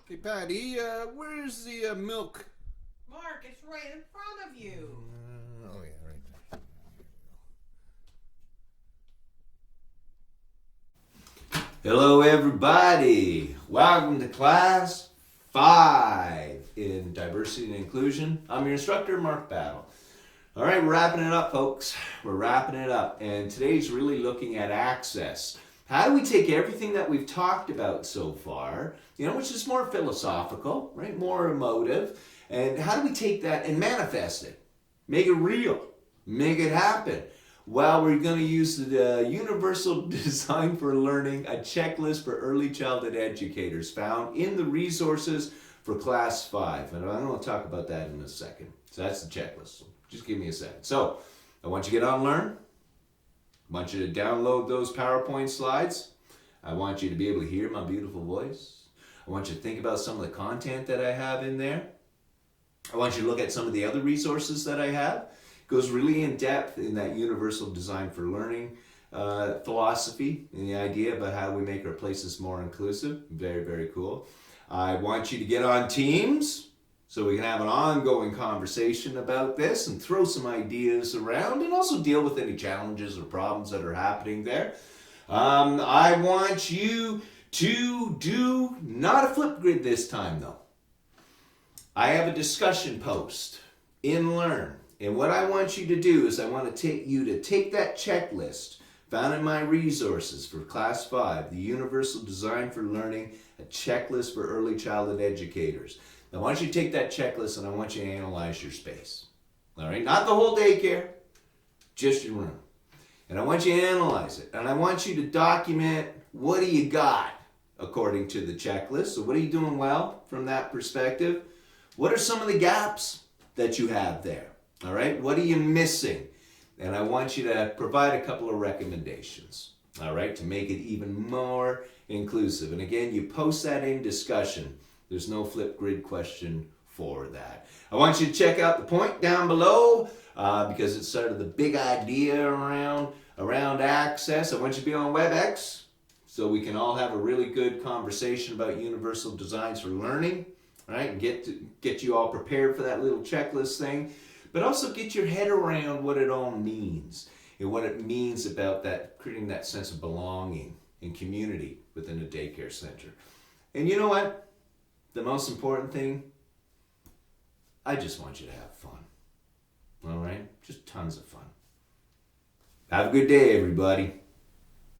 Hey, Patty, where's the milk? Mark, it's right in front of you. Oh, yeah, right there. Hello everybody, welcome to class 5 in diversity and inclusion. I'm your instructor, Marc. All right, we're wrapping it up, folks. We're wrapping it up, and today's really looking at access. How do we take everything that we've talked about so far, which is more philosophical, right, more emotive, and how do we take that and manifest it, make it real, make it happen? Well, we're going to use the Universal Design for Learning, a checklist for early childhood educators found in the resources for Class 5. And I'm going to talk about that in a second. So that's the checklist. Just give me a second. So I want you to get on Learn. I want you to download those PowerPoint slides. I want you to be able to hear my beautiful voice. I want you to think about some of the content that I have in there. I want you to look at some of the other resources that I have. Goes really in depth in that Universal Design for Learning philosophy and the idea about how we make our places more inclusive. Very, very cool. I want you to get on Teams so we can have an ongoing conversation about this and throw some ideas around and also deal with any challenges or problems that are happening there. I want you to do not a flip grid this time though. I have a discussion post in Learn. And what I want you to do is I want to take that checklist found in my resources for Class 5, the Universal Design for Learning, a checklist for early childhood educators. I want you to take that checklist and I want you to analyze your space. All right, not the whole daycare, just your room. And I want you to analyze it. And I want you to document what do you got according to the checklist. So what are you doing well from that perspective? What are some of the gaps that you have there? All right, what are you missing? And I want you to provide a couple of recommendations, all right, to make it even more inclusive. And again, you post that in discussion. There's no flip grid question for that. I want you to check out the point down below because it's sort of the big idea around access. I want you to be on WebEx so we can all have a really good conversation about universal designs for learning, right? And get you all prepared for that little checklist thing. But also get your head around what it all means and what it means about that, creating that sense of belonging and community within a daycare center. And you know what? The most important thing, I just want you to have fun. All right? Just tons of fun. Have a good day, everybody.